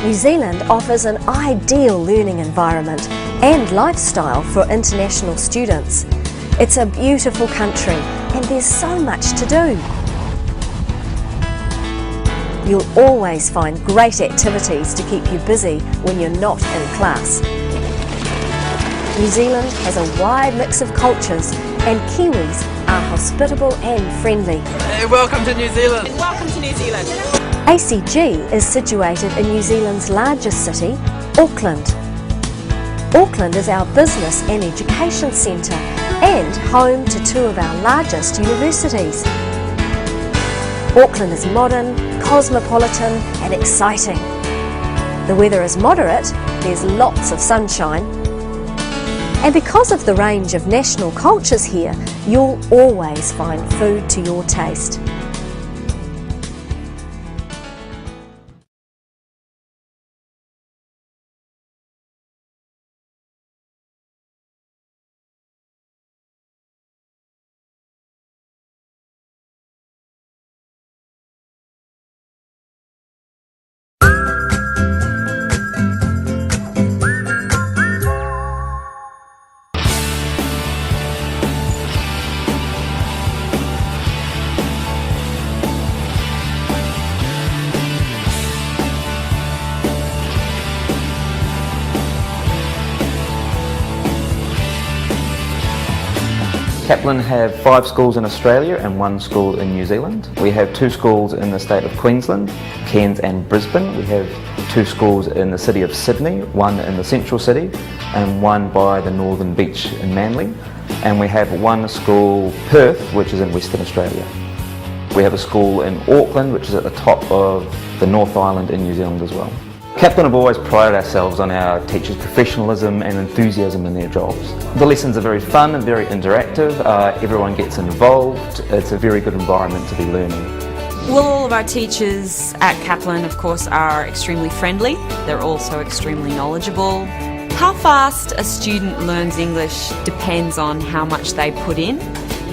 New Zealand offers an ideal learning environment and lifestyle for international students. It's a beautiful country and there's so much to do. You'll always find great activities to keep you busy when you're not in class. New Zealand has a wide mix of cultures and Kiwis are hospitable and friendly. Hey, welcome to New Zealand! Welcome to New Zealand! ACG is situated in New Zealand's largest city, Auckland. Auckland is our business and education centre and home to two of our largest universities. Auckland is modern, cosmopolitan and exciting. The weather is moderate, there's lots of sunshine, and because of the range of national cultures here, you'll always find food to your taste. Kaplan have 5 schools in Australia and 1 school in New Zealand. We have 2 schools in the state of Queensland, Cairns and Brisbane. We have 2 schools in the city of Sydney, 1 in the central city and 1 by the northern beach in Manly. And we have 1 school, Perth, which is in Western Australia. We have a school in Auckland, which is at the top of the North Island in New Zealand as well. Kaplan have always prided ourselves on our teachers' professionalism and enthusiasm in their jobs. The lessons are very fun and very interactive, everyone gets involved, it's a very good environment to be learning. Well, all of our teachers at Kaplan, of course, are extremely friendly. They're also extremely knowledgeable. How fast a student learns English depends on how much they put in,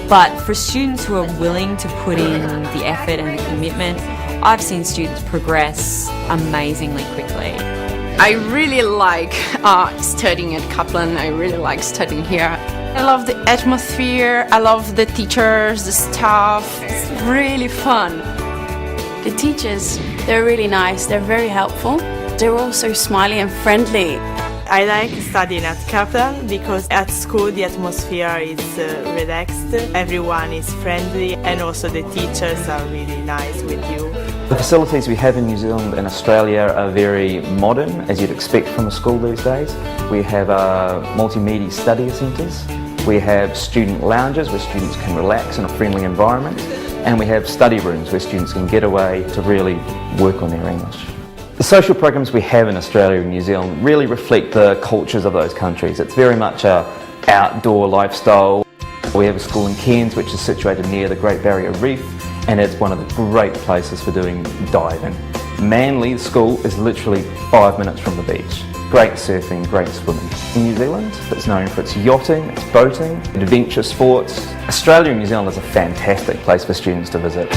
but for students who are willing to put in the effort and the commitment, I've seen students progress amazingly quickly. I really like studying at Kaplan. I really like studying here. I love the atmosphere, I love the teachers, the staff. It's really fun. The teachers, they're really nice, they're very helpful. They're also smiley and friendly. I like studying at Kaplan because at school the atmosphere is relaxed, everyone is friendly and also the teachers are really nice with you. The facilities we have in New Zealand and Australia are very modern, as you'd expect from a school these days. We have multimedia study centres, we have student lounges where students can relax in a friendly environment, and we have study rooms where students can get away to really work on their English. The social programs we have in Australia and New Zealand really reflect the cultures of those countries. It's very much an outdoor lifestyle. We have a school in Cairns which is situated near the Great Barrier Reef and it's one of the great places for doing diving. Manly, the school, is literally 5 minutes from the beach. Great surfing, great swimming. In New Zealand, it's known for its yachting, its boating, adventure sports. Australia and New Zealand is a fantastic place for students to visit.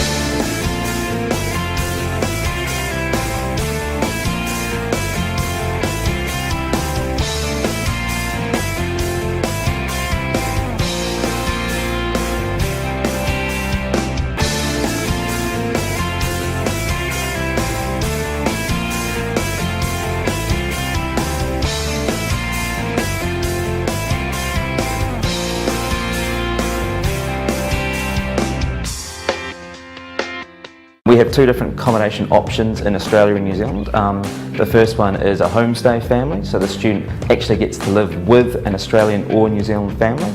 We have 2 different accommodation options in Australia and New Zealand. The first one is a homestay family, so the student actually gets to live with an Australian or New Zealand family,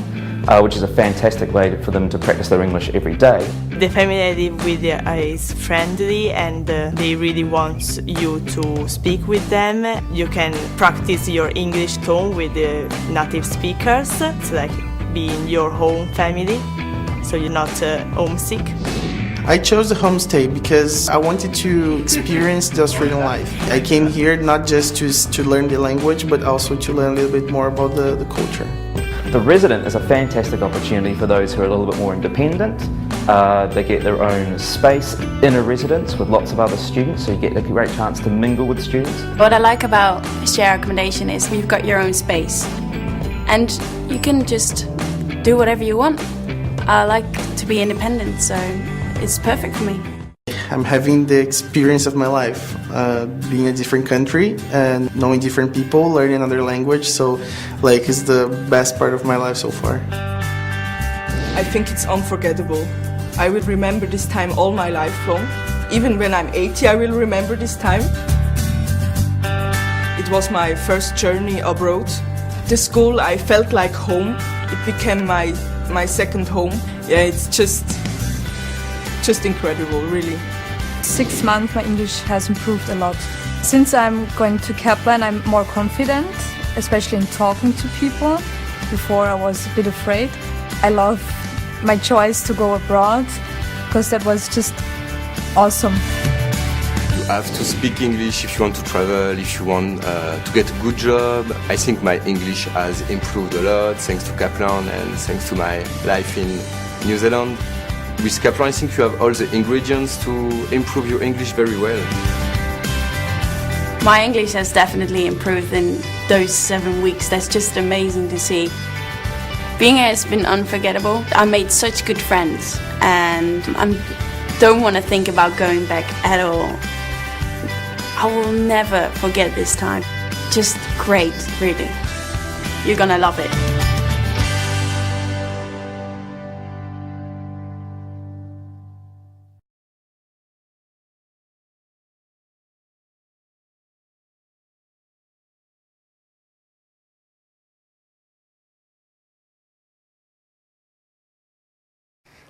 which is a fantastic way for them to practice their English every day. The family I live with is friendly and they really want you to speak with them. You can practice your English tone with the native speakers. It's like being your home family, so you're not homesick. I chose the homestay because I wanted to experience the Australian life. I came here not just to learn the language, but also to learn a little bit more about the culture. The resident is a fantastic opportunity for those who are a little bit more independent, They get their own space in a residence with lots of other students, so you get a great chance to mingle with students. What I like about share accommodation is you've got your own space and you can just do whatever you want. I like to be independent, so it's perfect for me. I'm having the experience of my life, being in a different country and knowing different people, learning another language, so like it's the best part of my life so far. I think it's unforgettable. I will remember this time all my life long. Even when I'm 80, I will remember this time. It was my first journey abroad. The school, I felt like home. It became my second home. Yeah, it's just incredible, really. 6 months, my English has improved a lot. Since I'm going to Kaplan, I'm more confident, especially in talking to people. Before I was a bit afraid. I love my choice to go abroad because that was just awesome. You have to speak English if you want to travel, if you want to get a good job. I think my English has improved a lot thanks to Kaplan and thanks to my life in New Zealand. With Kaplan, I think you have all the ingredients to improve your English very well. My English has definitely improved in those 7 weeks. That's just amazing to see. Being here has been unforgettable. I made such good friends and I don't want to think about going back at all. I will never forget this time. Just great, really. You're gonna love it.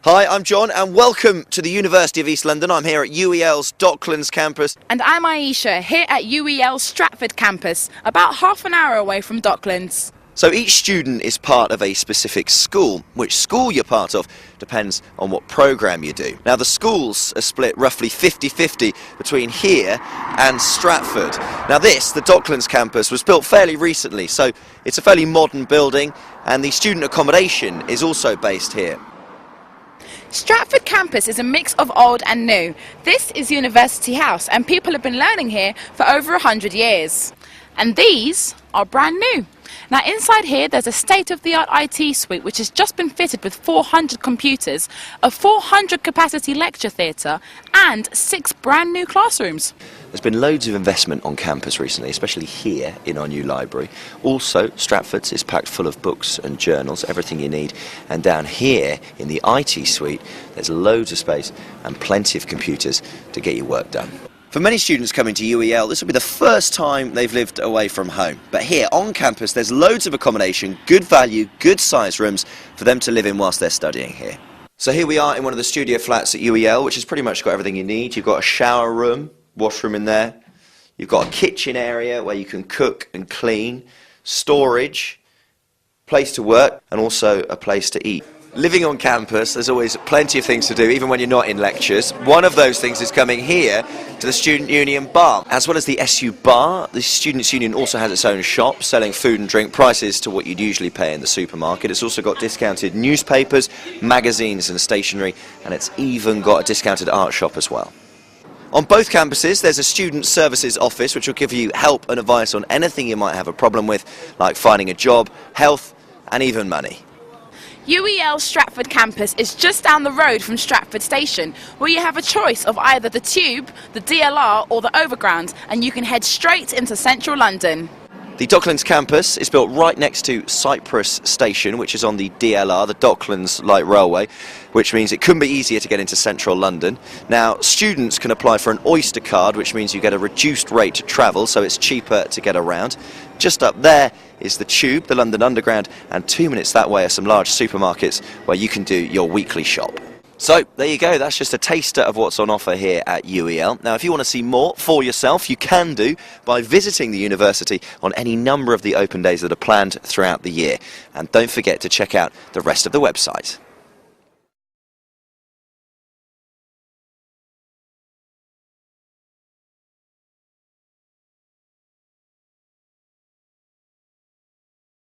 Hi, I'm John and welcome to the University of East London. I'm here at UEL's Docklands campus. And I'm Aisha, here at UEL's Stratford campus, about half an hour away from Docklands. So each student is part of a specific school. Which school you're part of depends on what programme you do. Now the schools are split roughly 50-50 between here and Stratford. Now this, the Docklands campus, was built fairly recently, so it's a fairly modern building and the student accommodation is also based here. Stratford campus is a mix of old and new. This is University House and people have been learning here for over 100 years. And these are brand new. Now inside here there's a state-of-the-art IT suite which has just been fitted with 400 computers, a 400 capacity lecture theatre and 6 brand new classrooms. There's been loads of investment on campus recently, especially here in our new library. Also, Stratford's is packed full of books and journals, everything you need. And down here in the IT suite, there's loads of space and plenty of computers to get your work done. For many students coming to UEL, this will be the first time they've lived away from home. But here on campus, there's loads of accommodation, good value, good sized rooms for them to live in whilst they're studying here. So here we are in one of the studio flats at UEL, which has pretty much got everything you need. You've got a shower room, washroom in there. You've got a kitchen area where you can cook and clean, storage, place to work, and also a place to eat. Living on campus, there's always plenty of things to do, even when you're not in lectures. One of those things is coming here to the Student Union Bar. As well as the SU Bar, the Students' Union also has its own shop, selling food and drink prices to what you'd usually pay in the supermarket. It's also got discounted newspapers, magazines and stationery, and it's even got a discounted art shop as well. On both campuses, there's a Student Services Office, which will give you help and advice on anything you might have a problem with, like finding a job, health, and even money. UEL Stratford campus is just down the road from Stratford Station, where you have a choice of either the Tube, the DLR or the Overground, and you can head straight into central London. The Docklands campus is built right next to Cyprus Station, which is on the DLR, the Docklands Light Railway, which means it couldn't be easier to get into central London. Now, students can apply for an Oyster card, which means you get a reduced rate to travel, so it's cheaper to get around. Just up there is the Tube, the London Underground, and 2 minutes that way are some large supermarkets where you can do your weekly shop. So, there you go, that's just a taster of what's on offer here at UEL. Now, if you want to see more for yourself, you can do by visiting the university on any number of the open days that are planned throughout the year. And don't forget to check out the rest of the website.